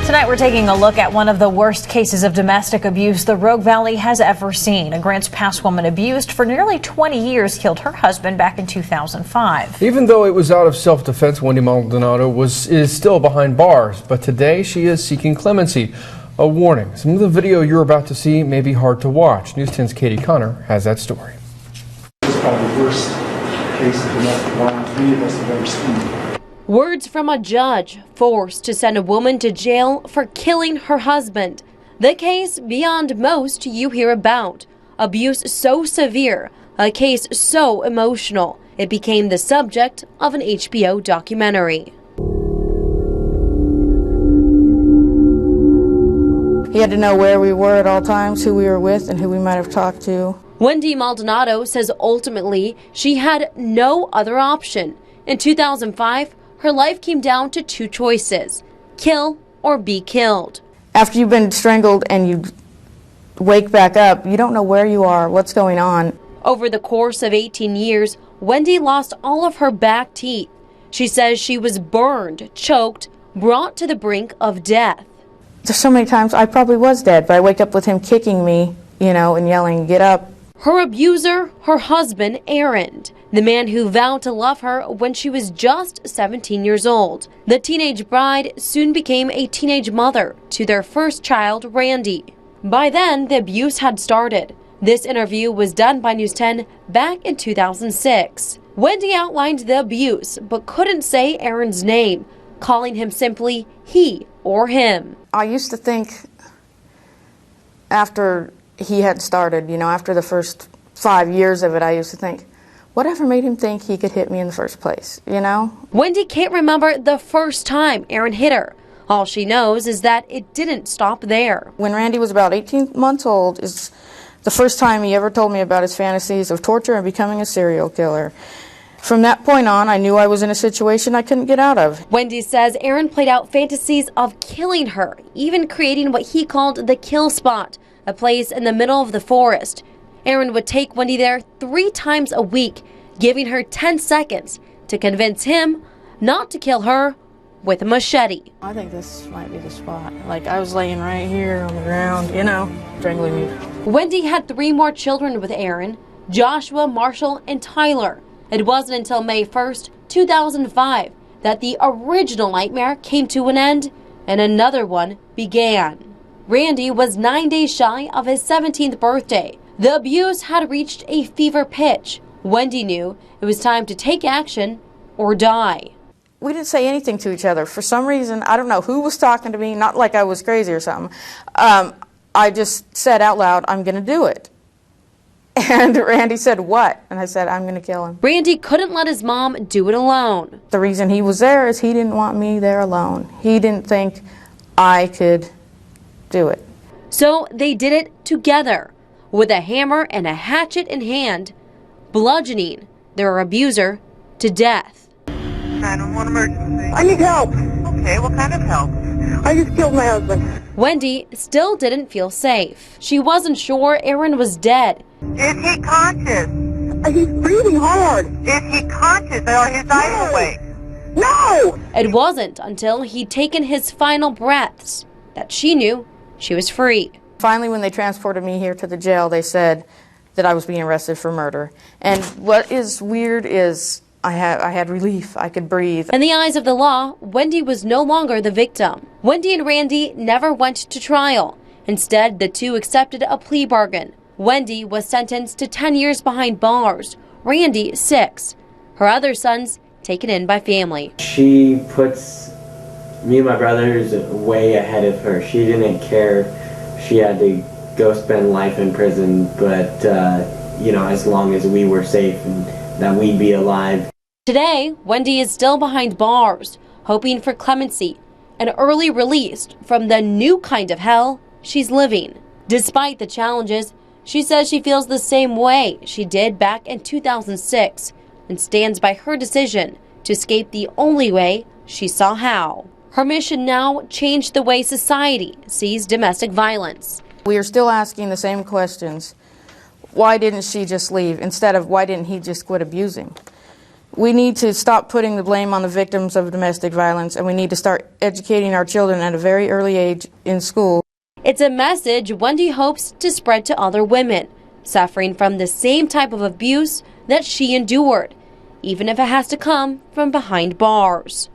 Tonight we're taking a look at one of the worst cases of domestic abuse the Rogue Valley has ever seen. A Grants Pass woman abused for nearly 20 years killed her husband back in 2005. Even though it was out of self-defense, Wendy Maldonado is still behind bars, but today she is seeking clemency. A warning, some of the video you're about to see may be hard to watch. News 10's Katie Connor has that story. It's probably the worst case of domestic violence any of us have ever seen. Words from a judge forced to send a woman to jail for killing her husband. The case beyond most you hear about. Abuse so severe, a case so emotional, it became the subject of an HBO documentary. He had to know where we were at all times, who we were with, and who we might have talked to. Wendy Maldonado says ultimately she had no other option. In 2005, her life came down to two choices: kill or be killed. After you've been strangled and you wake back up, you don't know where you are, what's going on. Over the course of 18 years, Wendy lost all of her back teeth. She says she was burned, choked, brought to the brink of death. There's so many times I probably was dead, but I wake up with him kicking me, and yelling, "Get up." Her abuser, her husband, Aaron, the man who vowed to love her when she was just 17 years old. The teenage bride soon became a teenage mother to their first child, Randy. By then, the abuse had started. This interview was done by News 10 back in 2006. Wendy outlined the abuse, but couldn't say Aaron's name, calling him simply he or him. I used to think after he had started, after the first 5 years of it, I used to think, whatever made him think he could hit me in the first place, Wendy can't remember the first time Aaron hit her. All she knows is that it didn't stop there. When Randy was about 18 months old is the first time he ever told me about his fantasies of torture and becoming a serial killer. From that point on, I knew I was in a situation I couldn't get out of. Wendy says Aaron played out fantasies of killing her, even creating what he called the kill spot, a place in the middle of the forest. Aaron would take Wendy there 3 times a week, giving her 10 seconds to convince him not to kill her with a machete. I think this might be the spot. I was laying right here on the ground, strangling me. Wendy had 3 more children with Aaron: Joshua, Marshal, and Tyler. It wasn't until May 1st, 2005 that the original nightmare came to an end and another one began. Randy was 9 days shy of his 17th birthday. The abuse had reached a fever pitch. Wendy knew it was time to take action or die. We didn't say anything to each other. For some reason, I don't know who was talking to me, not like I was crazy or something. I just said out loud, "I'm going to do it." And Randy said, "What?" And I said, "I'm going to kill him." Randy couldn't let his mom do it alone. The reason he was there is he didn't want me there alone. He didn't think I could do it. So they did it together, with a hammer and a hatchet in hand, bludgeoning their abuser to death. 911 emergency. I need help. Okay, what kind of help? I just killed my husband. Wendy still didn't feel safe. She wasn't sure Aaron was dead. Is he conscious? He's breathing hard. Is he conscious or his eyes awake? No! It wasn't until he'd taken his final breaths that she knew she was free. Finally, when they transported me here to the jail, they said that I was being arrested for murder. And what is weird is I had relief. I could breathe. In the eyes of the law, Wendy was no longer the victim. Wendy and Randy never went to trial. Instead, the two accepted a plea bargain. Wendy was sentenced to 10 years behind bars, Randy 6. Her other sons taken in by family. She puts me and my brothers way ahead of her. She didn't care. She had to go spend life in prison, but as long as we were safe and that we'd be alive. Today, Wendy is still behind bars, hoping for clemency, an early release from the new kind of hell she's living. Despite the challenges, she says she feels the same way she did back in 2006 and stands by her decision to escape the only way she saw how. Her mission now changed the way society sees domestic violence. We are still asking the same questions. Why didn't she just leave instead of why didn't he just quit abusing? We need to stop putting the blame on the victims of domestic violence, and we need to start educating our children at a very early age in school. It's a message Wendy hopes to spread to other women suffering from the same type of abuse that she endured, even if it has to come from behind bars.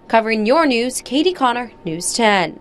Covering your news, Katie Connor, News 10.